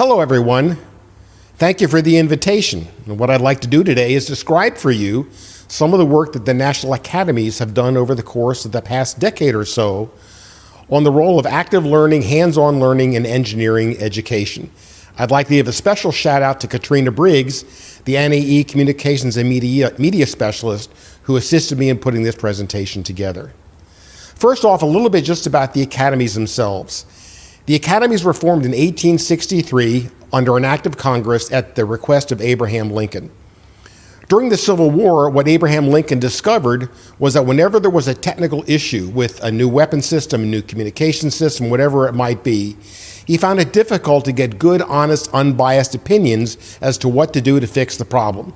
Hello, everyone. Thank you for the invitation. And what I'd like to do today is describe for you some of the work that the National Academies have done over the course of the past decade or so on the role of active learning, hands-on learning, in engineering education. I'd like to give a special shout out to Katrina Briggs, the NAE Communications and Media Specialist, who assisted me in putting this presentation together. First off, a little bit just about the academies themselves. The academies were formed in 1863 under an act of Congress at the request of Abraham Lincoln. During the Civil War, what Abraham Lincoln discovered was that whenever there was a technical issue with a new weapon system, a new communication system, whatever it might be, he found it difficult to get good, honest, unbiased opinions as to what to do to fix the problem.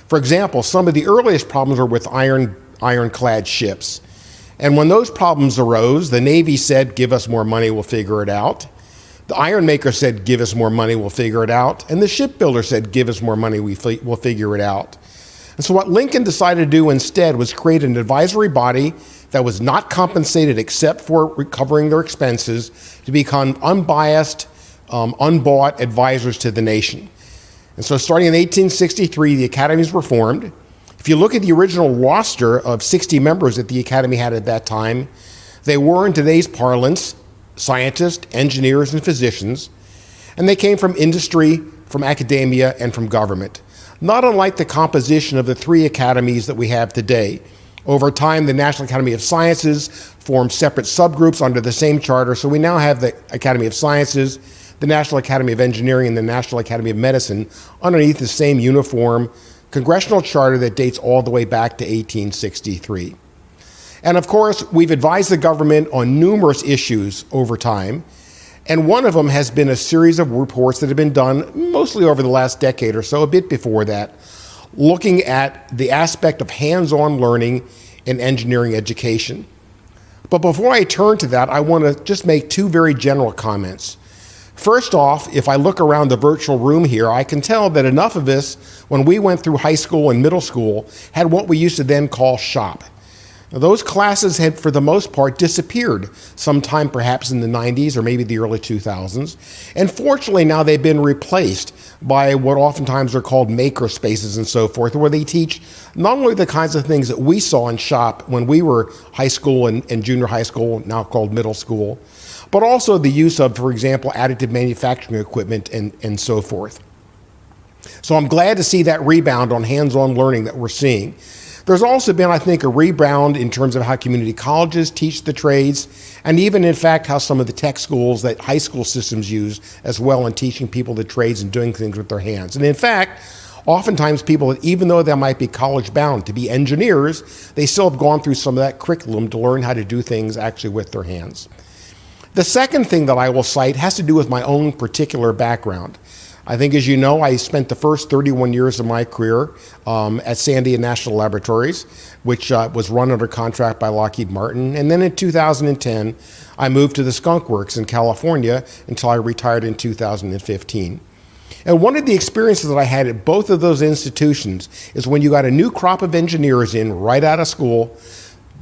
For example, some of the earliest problems were with ironclad ships. And when those problems arose, the Navy said, give us more money, we'll figure it out. The iron maker said, give us more money, we'll figure it out. And the shipbuilder said, give us more money, we'll figure it out. And so what Lincoln decided to do instead was create an advisory body that was not compensated except for recovering their expenses to become unbiased, unbought advisors to the nation. And so starting in 1863, the academies were formed. If you look at the original roster of 60 members that the Academy had at that time, they were, in today's parlance, scientists, engineers, and physicians, and they came from industry, from academia, and from government. Not unlike the composition of the three academies that we have today. Over time, the National Academy of Sciences formed separate subgroups under the same charter, so we now have the Academy of Sciences, the National Academy of Engineering, and the National Academy of Medicine underneath the same uniform congressional charter that dates all the way back to 1863. And of course, we've advised the government on numerous issues over time, and one of them has been a series of reports that have been done mostly over the last decade or so, a bit before that, looking at the aspect of hands-on learning in engineering education. But before I turn to that, I want to just make two very general comments. First off, if I look around the virtual room here, I can tell that enough of us, when we went through high school and middle school, had what we used to then call shop. Now, those classes had, for the most part, disappeared sometime perhaps in the 90s or maybe the early 2000s. And fortunately, now they've been replaced by what oftentimes are called maker spaces and so forth, where they teach not only the kinds of things that we saw in shop when we were high school and junior high school, now called middle school, but also the use of, for example, additive manufacturing equipment and so forth. So I'm glad to see that rebound on hands-on learning that we're seeing. There's also been, I think, a rebound in terms of how community colleges teach the trades, and even, in fact, how some of the tech schools that high school systems use as well in teaching people the trades and doing things with their hands. And in fact, oftentimes people, even though they might be college-bound to be engineers, they still have gone through some of that curriculum to learn how to do things actually with their hands. The second thing that I will cite has to do with my own particular background. I think, as you know, I spent the first 31 years of my career at Sandia National Laboratories, which was run under contract by Lockheed Martin. And then in 2010, I moved to the Skunk Works in California until I retired in 2015. And one of the experiences that I had at both of those institutions is when you got a new crop of engineers in right out of school,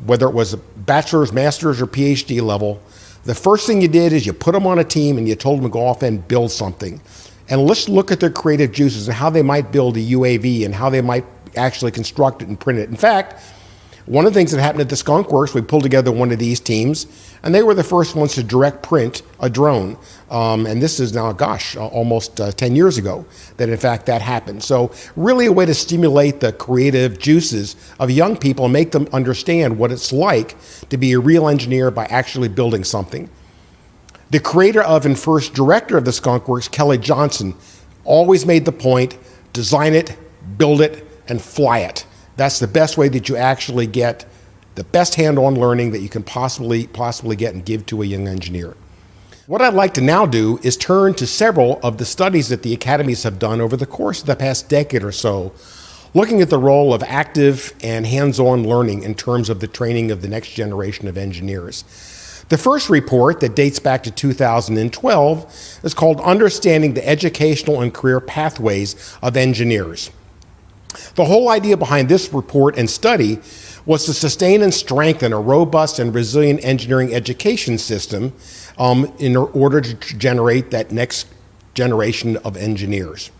whether it was a bachelor's, master's, or PhD level, the first thing you did is you put them on a team and you told them to go off and build something. And let's look at their creative juices and how they might build a UAV and how they might actually construct it and print it. In fact, one of the things that happened at the Skunk Works, we pulled together one of these teams, and they were the first ones to direct print a drone. And this is now, almost 10 years ago that, in fact, that happened. So really a way to stimulate the creative juices of young people and make them understand what it's like to be a real engineer by actually building something. The creator of and first director of the Skunk Works, Kelly Johnson, always made the point, design it, build it, and fly it. That's the best way that you actually get the best hand-on learning that you can possibly get and give to a young engineer. What I'd like to now do is turn to several of the studies that the academies have done over the course of the past decade or so, looking at the role of active and hands-on learning in terms of the training of the next generation of engineers. The first report, that dates back to 2012, is called Understanding the Educational and Career Pathways of Engineers. The whole idea behind this report and study was to sustain and strengthen a robust and resilient engineering education system in order to generate that next generation of engineers.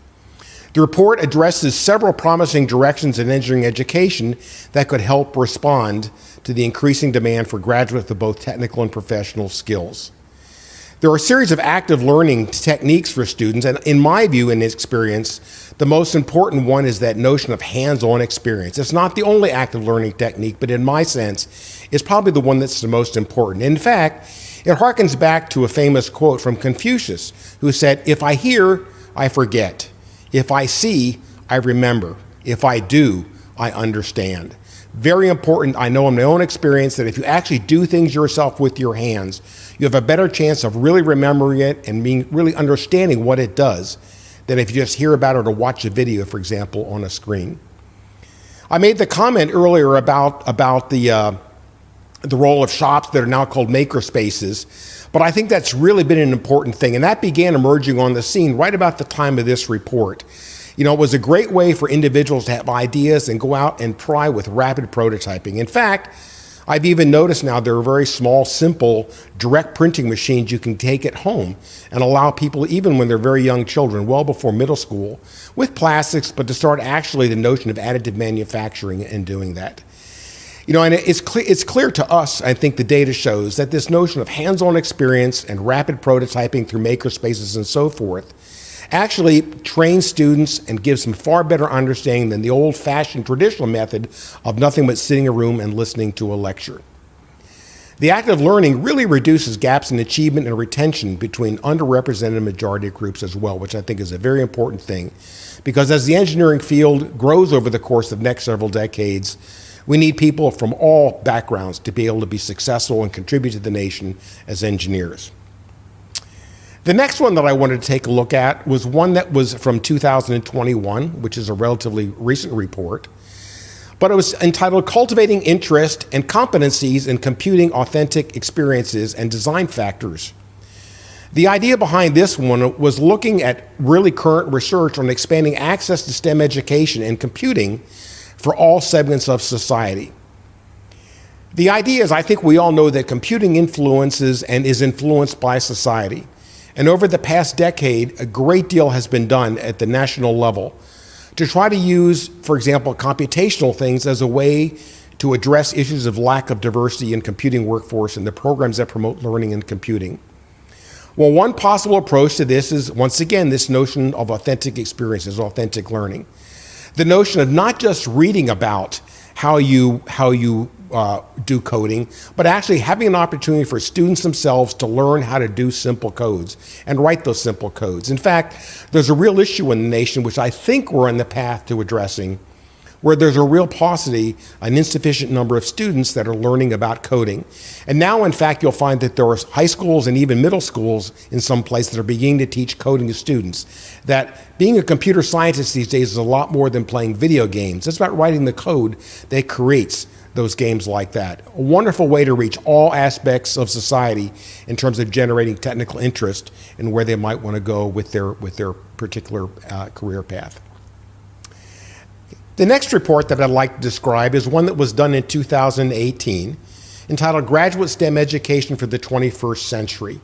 The report addresses several promising directions in engineering education that could help respond to the increasing demand for graduates with both technical and professional skills. There are a series of active learning techniques for students, and in my view and experience, the most important one is that notion of hands-on experience. It's not the only active learning technique, but in my sense, it's probably the one that's the most important. In fact, it harkens back to a famous quote from Confucius, who said, "If I hear, I forget. If I see, I remember. If I do, I understand." Very important. I know in my own experience that if you actually do things yourself with your hands, you have a better chance of really remembering it and really understanding what it does than if you just hear about it or watch a video, for example, on a screen. I made the comment earlier about the role of shops that are now called maker spaces, but I think that's really been an important thing, and that began emerging on the scene right about the time of this report. You know, it was a great way for individuals to have ideas and go out and try with rapid prototyping. In fact, I've even noticed now there are very small, simple, direct printing machines you can take at home and allow people, even when they're very young children, well before middle school, with plastics, but to start actually the notion of additive manufacturing and doing that. You know, and it's clear to us, I think the data shows, that this notion of hands-on experience and rapid prototyping through maker spaces and so forth actually trains students and gives them far better understanding than the old-fashioned traditional method of nothing but sitting in a room and listening to a lecture. The active learning really reduces gaps in achievement and retention between underrepresented majority groups as well, which I think is a very important thing, because as the engineering field grows over the course of the next several decades, we need people from all backgrounds to be able to be successful and contribute to the nation as engineers. The next one that I wanted to take a look at was one that was from 2021, which is a relatively recent report, but it was entitled Cultivating Interest and Competencies in Computing Authentic Experiences and Design Factors. The idea behind this one was looking at really current research on expanding access to STEM education and computing for all segments of society. The idea is, I think we all know that computing influences and is influenced by society. And over the past decade, a great deal has been done at the national level to try to use, for example, computational things as a way to address issues of lack of diversity in computing workforce and the programs that promote learning and computing. Well, one possible approach to this is, once again, this notion of authentic experiences, authentic learning. The notion of not just reading about how you do coding, but actually having an opportunity for students themselves to learn how to do simple codes and write those simple codes. In fact, there's a real issue in the nation, which I think we're on the path to addressing, where there's a real paucity, an insufficient number of students that are learning about coding. And now, in fact, you'll find that there are high schools and even middle schools in some places that are beginning to teach coding to students. That being a computer scientist these days is a lot more than playing video games. It's about writing the code that creates those games like that. A wonderful way to reach all aspects of society in terms of generating technical interest and where they might want to go with their particular career path. The next report that I'd like to describe is one that was done in 2018, entitled Graduate STEM Education for the 21st Century.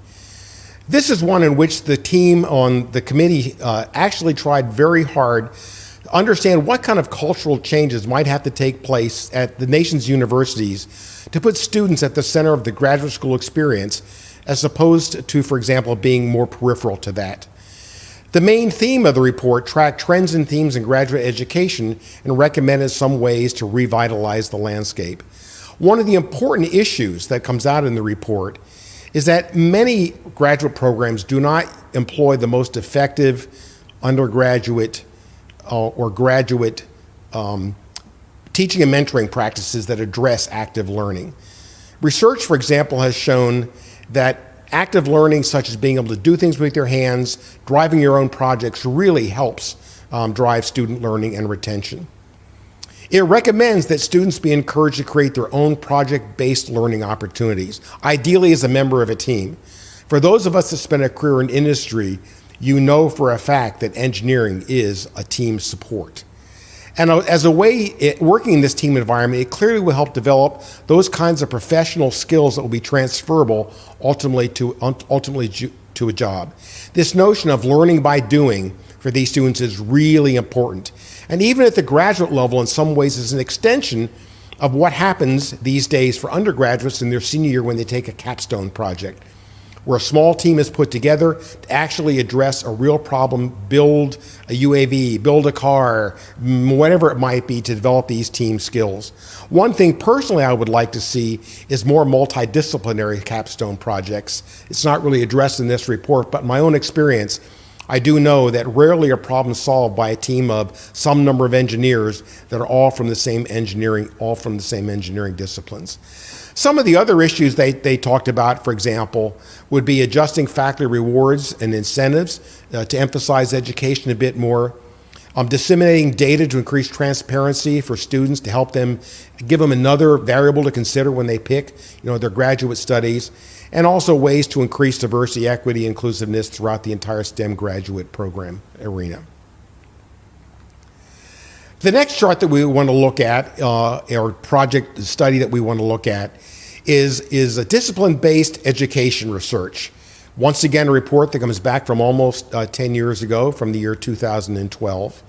This is one in which the team on the committee actually tried very hard to understand what kind of cultural changes might have to take place at the nation's universities to put students at the center of the graduate school experience, as opposed to, for example, being more peripheral to that. The main theme of the report tracked trends and themes in graduate education and recommended some ways to revitalize the landscape. One of the important issues that comes out in the report is that many graduate programs do not employ the most effective undergraduate or graduate teaching and mentoring practices that address active learning. Research, for example, has shown that active learning, such as being able to do things with your hands, driving your own projects, really helps drive student learning and retention. It recommends that students be encouraged to create their own project-based learning opportunities, ideally as a member of a team. For those of us that spend a career in industry, you know for a fact that engineering is a team sport. And as a way, working in this team environment, it clearly will help develop those kinds of professional skills that will be transferable ultimately to to a job. This notion of learning by doing for these students is really important. And even at the graduate level, in some ways, is an extension of what happens these days for undergraduates in their senior year when they take a capstone project, where a small team is put together to actually address a real problem, build a UAV, build a car, whatever it might be, to develop these team skills. One thing personally I would like to see is more multidisciplinary capstone projects. It's not really addressed in this report, but in my own experience, I do know that rarely are problems solved by a team of some number of engineers that are all from the same engineering disciplines. Some of the other issues they talked about, for example, would be adjusting faculty rewards and incentives to emphasize education a bit more, disseminating data to increase transparency for students to help them, give them another variable to consider when they pick, their graduate studies, and also ways to increase diversity, equity, inclusiveness throughout the entire STEM graduate program arena. The next chart that we want to look at, or project study that we want to look at, is a discipline-based education research. Once again, a report that comes back from almost 10 years ago, from the year 2012.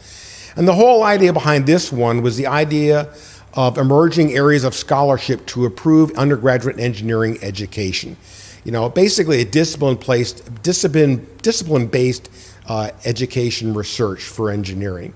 And the whole idea behind this one was the idea of emerging areas of scholarship to improve undergraduate engineering education. Basically a discipline-based education research for engineering.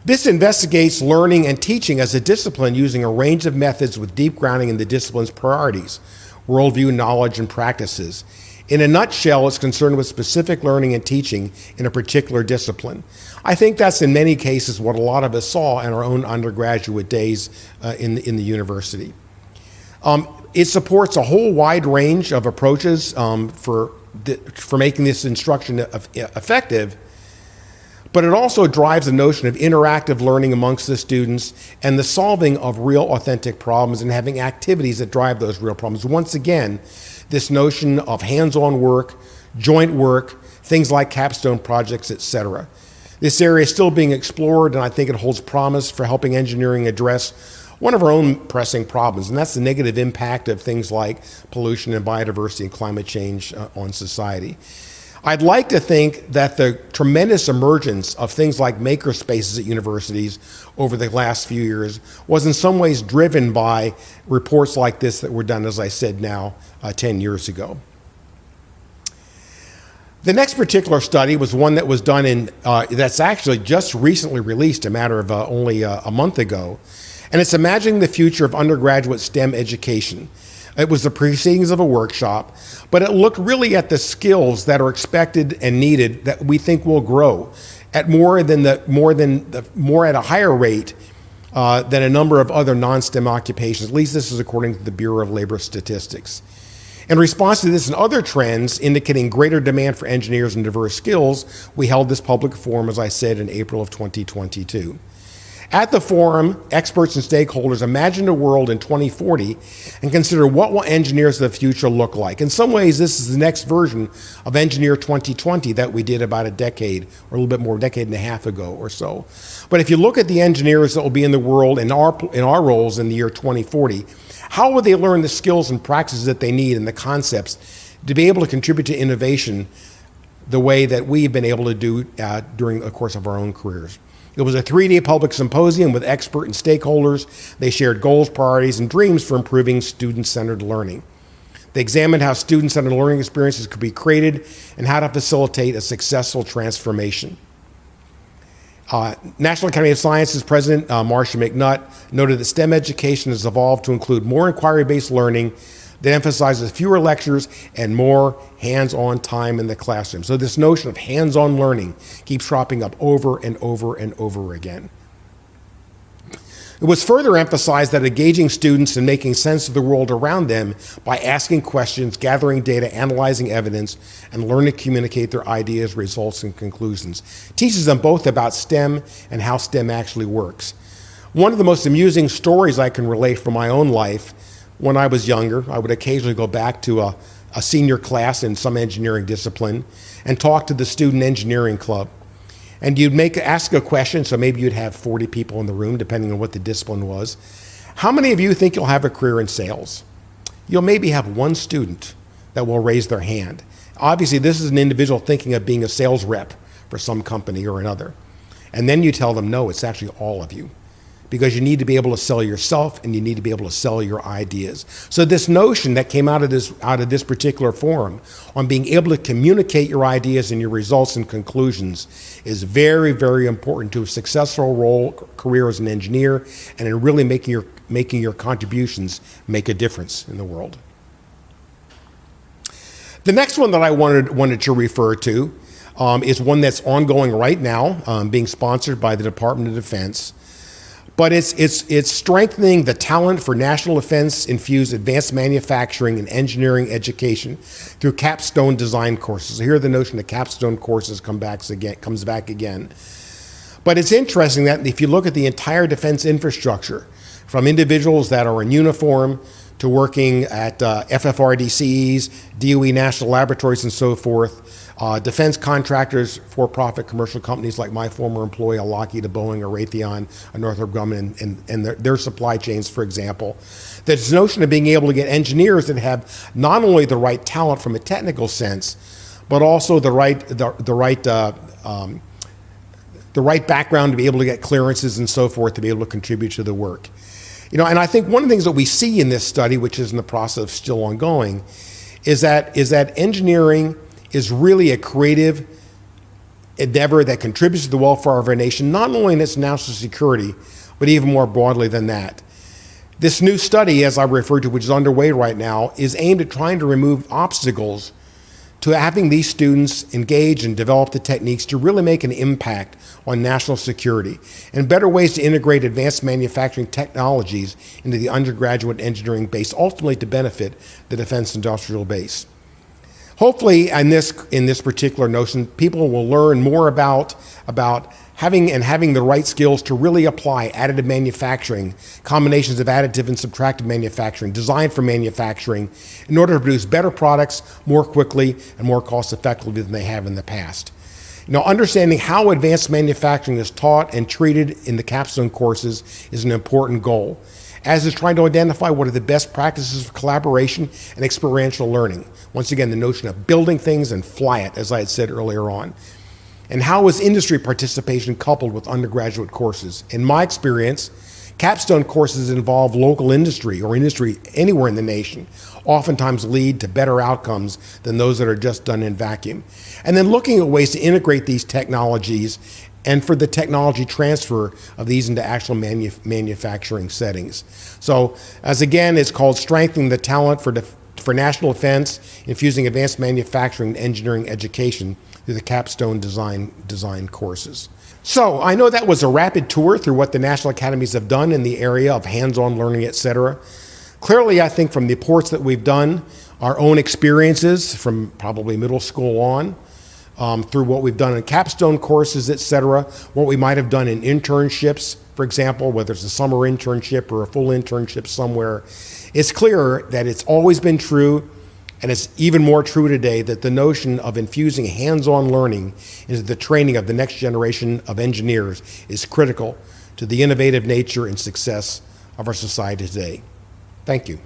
This investigates learning and teaching as a discipline using a range of methods with deep grounding in the discipline's priorities, worldview, knowledge, and practices. In a nutshell, it's concerned with specific learning and teaching in a particular discipline. I think that's in many cases what a lot of us saw in our own undergraduate days in the university. It supports a whole wide range of approaches for making this instruction effective, but it also drives the notion of interactive learning amongst the students and the solving of real authentic problems and having activities that drive those real problems. Once again, this notion of hands-on work, joint work, things like capstone projects, etc. This area is still being explored, and I think it holds promise for helping engineering address one of our own pressing problems, and that's the negative impact of things like pollution and biodiversity and climate change on society. I'd like to think that the tremendous emergence of things like maker spaces at universities over the last few years was in some ways driven by reports like this that were done, as I said now, 10 years ago. The next particular study was one that was done that's actually just recently released, a matter of only a month ago, and it's Imagining the Future of Undergraduate STEM Education. It was the proceedings of a workshop, but it looked really at the skills that are expected and needed that we think will grow at more at a higher rate than a number of other non-STEM occupations. At least this is according to the Bureau of Labor Statistics. In response to this and other trends indicating greater demand for engineers and diverse skills, we held this public forum, as I said, in April of 2022. At the forum, experts and stakeholders imagined a world in 2040 and consider what will engineers of the future look like. In some ways, this is the next version of Engineer 2020 that we did about a decade or a little bit more, a decade and a half ago or so. But if you look at the engineers that will be in the world in our roles in the year 2040, how will they learn the skills and practices that they need and the concepts to be able to contribute to innovation the way that we've been able to do during the course of our own careers? It was a 3-day public symposium with expert and stakeholders. They shared goals, priorities, and dreams for improving student-centered learning. They examined how student-centered learning experiences could be created and how to facilitate a successful transformation. National Academy of Sciences President Marcia McNutt noted that STEM education has evolved to include more inquiry-based learning that emphasizes fewer lectures and more hands-on time in the classroom. So this notion of hands-on learning keeps cropping up over and over and over again. It was further emphasized that engaging students in making sense of the world around them by asking questions, gathering data, analyzing evidence, and learning to communicate their ideas, results, and conclusions teaches them both about STEM and how STEM actually works. One of the most amusing stories I can relate from my own life: when I was younger, I would occasionally go back to a senior class in some engineering discipline and talk to the student engineering club. And you'd ask a question, so maybe you'd have 40 people in the room, depending on what the discipline was. How many of you think you'll have a career in sales? You'll maybe have one student that will raise their hand. Obviously, this is an individual thinking of being a sales rep for some company or another. And then you tell them, no, it's actually all of you. Because you need to be able to sell yourself and you need to be able to sell your ideas. So this notion that came out of this particular forum on being able to communicate your ideas and your results and conclusions is very, very important to a successful career as an engineer and in really making your contributions make a difference in the world. The next one that I wanted to refer to is one that's ongoing right now, being sponsored by the Department of Defense. But it's strengthening the talent for national defense-infused advanced manufacturing and engineering education through capstone design courses. So here the notion of capstone courses comes back again. But it's interesting that if you look at the entire defense infrastructure, from individuals that are in uniform to working at FFRDCs, DOE national laboratories and so forth, defense contractors, for-profit commercial companies like my former employer, Lockheed, Boeing, or Raytheon, Northrop Grumman, and their supply chains, for example. This notion of being able to get engineers that have not only the right talent from a technical sense, but also the right background to be able to get clearances and so forth to be able to contribute to the work. You know, and I think one of the things that we see in this study, which is in the process of still ongoing, is that engineering is really a creative endeavor that contributes to the welfare of our nation, not only in its national security, but even more broadly than that. This new study, as I referred to, which is underway right now, is aimed at trying to remove obstacles to having these students engage and develop the techniques to really make an impact on national security and better ways to integrate advanced manufacturing technologies into the undergraduate engineering base, ultimately to benefit the defense industrial base. Hopefully, in this particular notion, people will learn more about having the right skills to really apply additive manufacturing, combinations of additive and subtractive manufacturing, designed for manufacturing, in order to produce better products more quickly and more cost effectively than they have in the past. You know, understanding how advanced manufacturing is taught and treated in the capstone courses is an important goal, as is trying to identify what are the best practices for collaboration and experiential learning. Once again, the notion of building things and fly it, as I had said earlier on. And how is industry participation coupled with undergraduate courses? In my experience, capstone courses involve local industry or industry anywhere in the nation, oftentimes lead to better outcomes than those that are just done in vacuum. And then looking at ways to integrate these technologies and for the technology transfer of these into actual manufacturing settings. So, as again, it's called Strengthening the Talent for National Defense, Infusing Advanced Manufacturing and Engineering Education through the capstone design courses. So, I know that was a rapid tour through what the National Academies have done in the area of hands-on learning, etc. Clearly, I think from the reports that we've done, our own experiences from probably middle school on, through what we've done in capstone courses, etc., what we might have done in internships, for example, whether it's a summer internship or a full internship somewhere, it's clear that it's always been true, and it's even more true today, that the notion of infusing hands-on learning into the training of the next generation of engineers is critical to the innovative nature and success of our society today. Thank you.